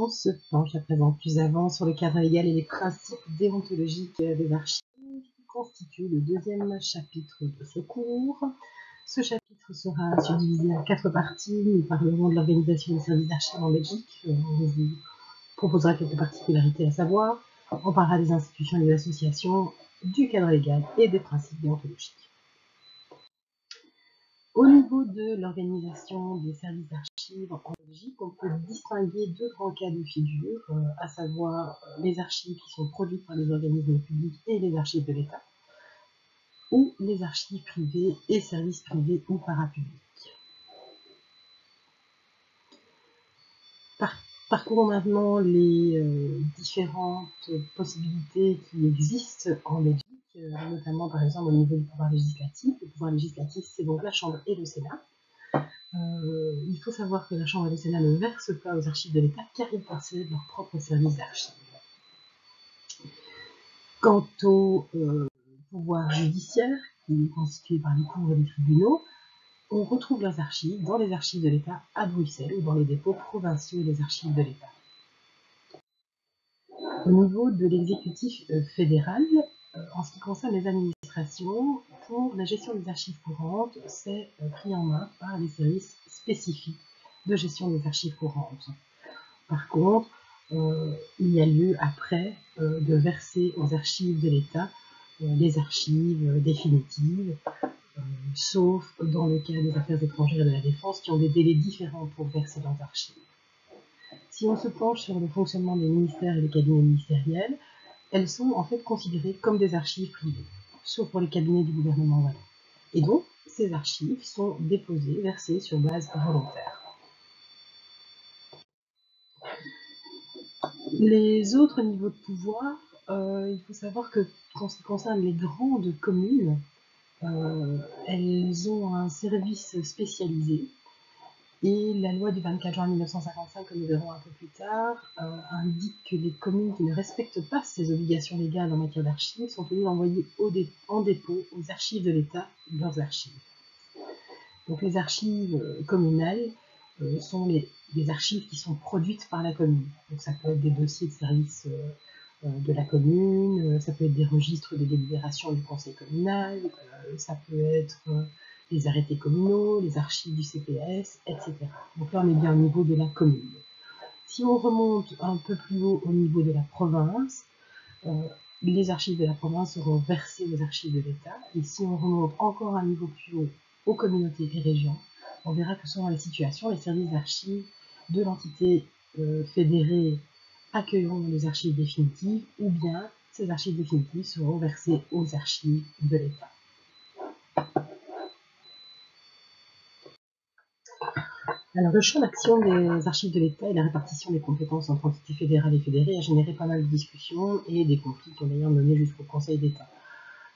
On se penche à présent plus avant sur le cadre légal et les principes déontologiques des archives qui constituent le deuxième chapitre de ce cours. Ce chapitre sera subdivisé en 4 parties. Nous parlerons de l'organisation des services d'archives en Belgique. On vous proposera quelques particularités à savoir. On parlera des institutions et des associations, du cadre légal et des principes déontologiques. Au niveau de l'organisation des services d'archives en Belgique, on peut distinguer 2 grands cas de figure, à savoir les archives qui sont produites par les organismes publics et les archives de l'État, ou les archives privées et services privés ou parapublics. Parcourons maintenant les différentes possibilités qui existent en Belgique, notamment par exemple au niveau du pouvoir législatif. Le pouvoir législatif, c'est donc la Chambre et le Sénat. Il faut savoir que la Chambre et le Sénat ne versent pas aux archives de l'État car ils possèdent leur propre service d'archives. Quant au pouvoir judiciaire, qui est constitué par les cours et les tribunaux, on retrouve leurs archives dans les archives de l'État à Bruxelles ou dans les dépôts provinciaux des archives de l'État. Au niveau de l'exécutif fédéral, en ce qui concerne les administrations, pour la gestion des archives courantes, c'est pris en main par les services spécifiques de gestion des archives courantes. Par contre, il y a lieu après de verser aux archives de l'État les archives définitives, sauf dans le cas des affaires étrangères et de la défense qui ont des délais différents pour verser leurs archives. Si on se penche sur le fonctionnement des ministères et des cabinets ministériels, elles sont en fait considérées comme des archives privées, sauf pour les cabinets du gouvernement wallon. Et donc, ces archives sont déposées, versées sur base volontaire. Les autres niveaux de pouvoir, il faut savoir que, en ce qui concerne les grandes communes, elles ont un service spécialisé. Et la loi du 24 juin 1955, que nous verrons un peu plus tard, indique que les communes qui ne respectent pas ces obligations légales en matière d'archives sont tenues d'envoyer en dépôt aux archives de l'État leurs archives. Donc les archives communales sont les archives qui sont produites par la commune. Donc ça peut être des dossiers de service de la commune, ça peut être des registres de délibération du conseil communal, ça peut être les arrêtés communaux, les archives du CPS, etc. Donc là, on est bien au niveau de la commune. Si on remonte un peu plus haut au niveau de la province, les archives de la province seront versées aux archives de l'État. Et si on remonte encore un niveau plus haut aux communautés et régions, on verra que selon les situations, les services d'archives de l'entité fédérée accueilleront les archives définitives, ou bien ces archives définitives seront versées aux archives de l'État. Alors, le champ d'action des archives de l'État et la répartition des compétences entre entités fédérales et fédérées a généré pas mal de discussions et des conflits qui ont d'ailleurs mené jusqu'au Conseil d'État.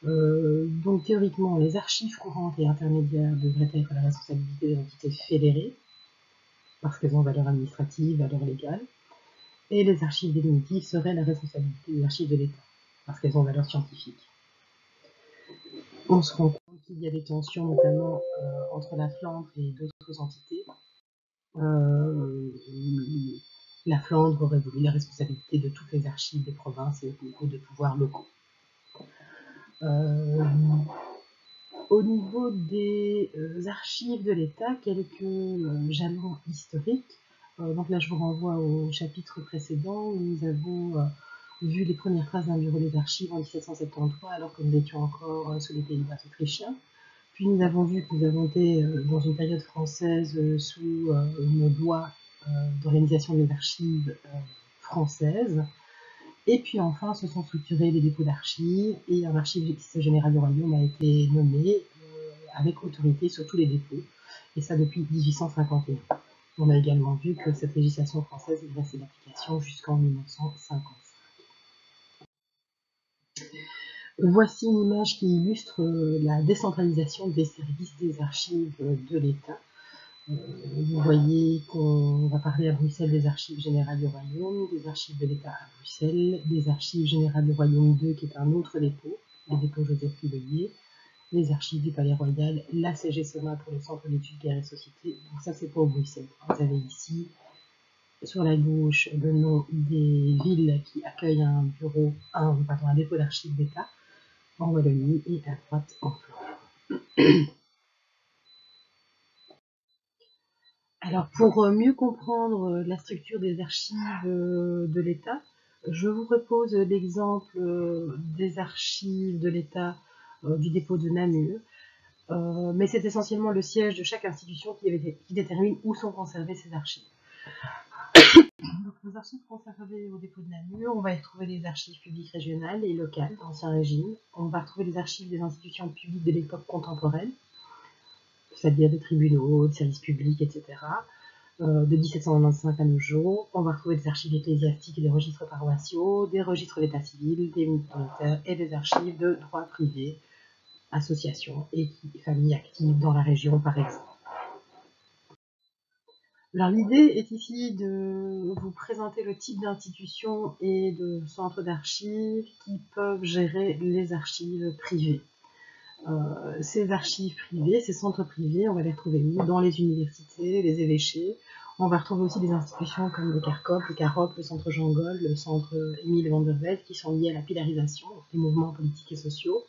Donc, théoriquement, les archives courantes et intermédiaires devraient être la responsabilité des entités fédérées, parce qu'elles ont valeur administrative, valeur légale, et les archives définitives seraient la responsabilité des archives de l'État, parce qu'elles ont valeur scientifique. On se rend compte qu'il y a des tensions, notamment entre la Flandre et d'autres entités. La Flandre aurait voulu la responsabilité de toutes les archives des provinces et au niveau de pouvoirs locaux. Au niveau des archives de l'État, quelques jalons historiques. Donc là, je vous renvoie au chapitre précédent où nous avons vu les premières traces d'un bureau des archives en 1773, alors que nous étions encore sous les Pays-Bas autrichiens. Puis nous avons vu que nous avons été dans une période française sous une loi d'organisation des archives françaises. Et puis enfin se sont structurés les dépôts d'archives et un archiviste général du royaume a été nommé avec autorité sur tous les dépôts, et ça depuis 1851. On a également vu que cette législation française est restée d'application jusqu'en 1955. Voici une image qui illustre la décentralisation des services des archives de l'État. Vous voyez qu'on va parler à Bruxelles des archives générales du Royaume, des archives de l'État à Bruxelles, des archives générales du Royaume 2 qui est un autre dépôt, le dépôt Joseph Cuvellier, les archives du Palais Royal, la CGSOMA pour le Centre d'études guerre et société. Donc ça c'est pour Bruxelles. Vous avez ici sur la gauche le nom des villes qui accueillent un dépôt d'archives d'État en Wallonie et à droite en Flandre. Alors pour mieux comprendre la structure des archives de l'État, je vous propose l'exemple des archives de l'État du dépôt de Namur. Mais c'est essentiellement le siège de chaque institution qui détermine où sont conservées ces archives. Donc, les archives conservées au dépôt de Namur, on va y retrouver les archives publiques régionales et locales d'Ancien Régime. On va retrouver les archives des institutions publiques de l'époque contemporaine, c'est-à-dire des tribunaux, des services publics, etc. De 1795 à nos jours. On va retrouver des archives ecclésiastiques et des registres paroissiaux, des registres d'état civil, des militaires et des archives de droit privé, associations et familles actives dans la région, par exemple. Alors l'idée est ici de vous présenter le type d'institutions et de centres d'archives qui peuvent gérer les archives privées. Ces archives privées, ces centres privés, on va les retrouver où? Dans les universités, les évêchés. On va retrouver aussi des institutions comme le CARCOP, le CAROP, le centre Jean Gol, le centre Émile van der Velde, qui sont liés à la pilarisation des mouvements politiques et sociaux.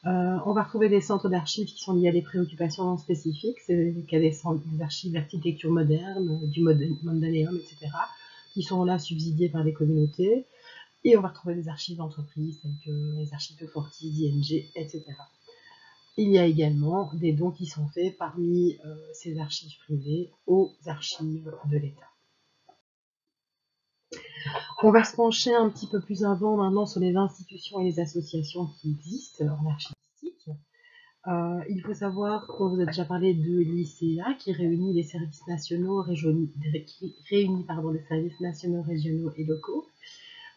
On va retrouver des centres d'archives qui sont liés à des préoccupations spécifiques, c'est le cas des archives d'architecture moderne, du Mondanéum, etc., qui sont là subsidiés par des communautés. Et on va retrouver des archives d'entreprises, telles que les archives de Fortis, d'ING, etc. Il y a également des dons qui sont faits parmi ces archives privées aux archives de l'État. On va se pencher un petit peu plus avant maintenant sur les institutions et les associations qui existent en archivistique. Il faut savoir qu'on vous a déjà parlé de l'ICA qui réunit les services nationaux, les services nationaux, régionaux et locaux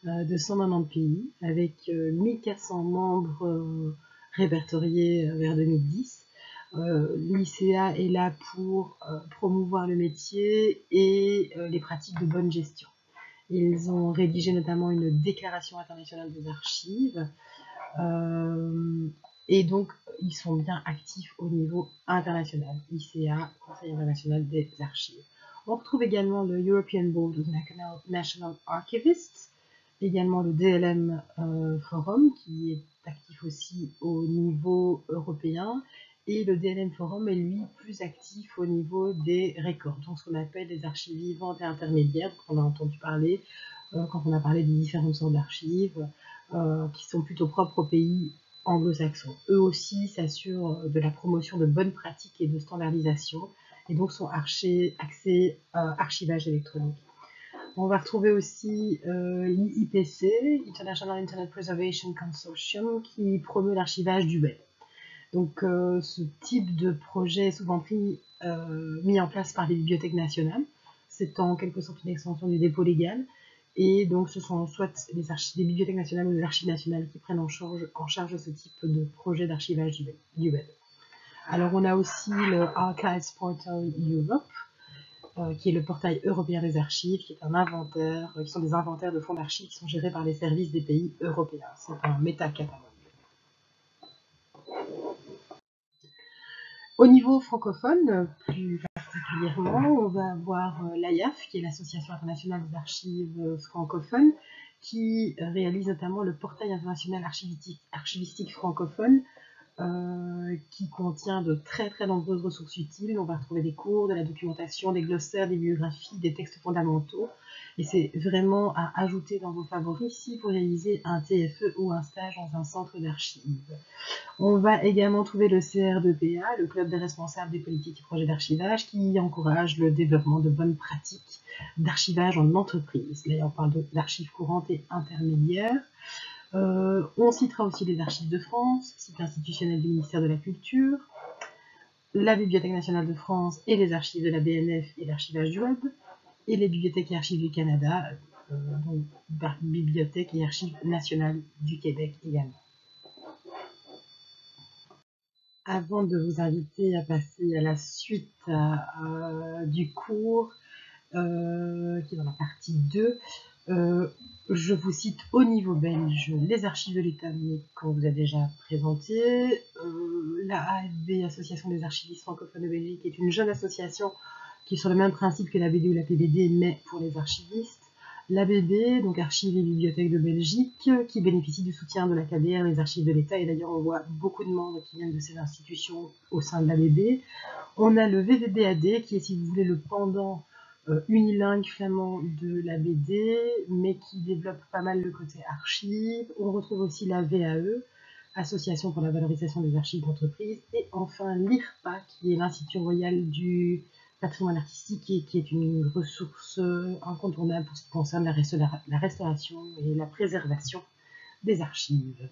de 190 pays avec 1400 membres répertoriés vers 2010. L'ICA est là pour promouvoir le métier et les pratiques de bonne gestion. Ils ont rédigé notamment une déclaration internationale des archives et donc ils sont bien actifs au niveau international. ICA, Conseil international des archives. On retrouve également le European Board of National Archivists, également le DLM Forum qui est actif aussi au niveau européen, et le DLM Forum est lui plus actif au niveau des records, donc ce qu'on appelle les archives vivantes et intermédiaires, qu'on a entendu parler quand on a parlé des différentes sortes d'archives qui sont plutôt propres aux pays anglo-saxons. Eux aussi s'assurent de la promotion de bonnes pratiques et de standardisation, et donc sont axés archivage électronique. On va retrouver aussi l'IPC, International Internet Preservation Consortium, qui promeut l'archivage du web. Donc ce type de projet est souvent mis en place par les bibliothèques nationales. C'est en quelque sorte une extension du dépôt légal. Et donc ce sont soit les bibliothèques nationales ou les archives nationales qui prennent en charge ce type de projet d'archivage du web. Alors on a aussi le Archives Portal Europe, qui est le portail européen des archives, qui est un inventaire, qui sont des inventaires de fonds d'archives qui sont gérés par les services des pays européens. C'est un métacatalogue. Au niveau francophone, plus particulièrement, on va avoir l'AIAF, qui est l'Association internationale des archives francophones, qui réalise notamment le portail international archivistique francophone, qui contient de très très nombreuses ressources utiles. On va retrouver des cours, de la documentation, des glossaires, des bibliographies, des textes fondamentaux. Et c'est vraiment à ajouter dans vos favoris si vous réalisez un TFE ou un stage dans un centre d'archives. On va également trouver le CR2PA, le Club des responsables des politiques et projets d'archivage, qui encourage le développement de bonnes pratiques d'archivage en entreprise. Là, on parle d'archives courantes et intermédiaires. On citera aussi les Archives de France, site institutionnel du ministère de la Culture, la Bibliothèque nationale de France et les archives de la BNF et l'archivage du web, et les Bibliothèques et Archives du Canada, donc Bibliothèque et Archives nationales du Québec également. Avant de vous inviter à passer à la suite du cours, qui est dans la partie 2, je vous cite au niveau belge les archives de l'État qu'on vous a déjà présenté. La AFB, Association des archivistes francophones de Belgique, est une jeune association qui est sur le même principe que l'ABD ou la PBD, mais pour les archivistes. L'ABB, donc Archives et Bibliothèques de Belgique, qui bénéficie du soutien de l'AKBR, les archives de l'État, et d'ailleurs on voit beaucoup de membres qui viennent de ces institutions au sein de l'ABB. On a le VVBAD, qui est, si vous voulez, le pendant unilingue flamand de l'ABD, mais qui développe pas mal le côté archives. On retrouve aussi la VAE, Association pour la valorisation des archives d'entreprise, et enfin l'IRPA, qui est l'Institut royal du patrimoine artistique et qui est une ressource incontournable pour ce qui concerne la restauration et la préservation des archives.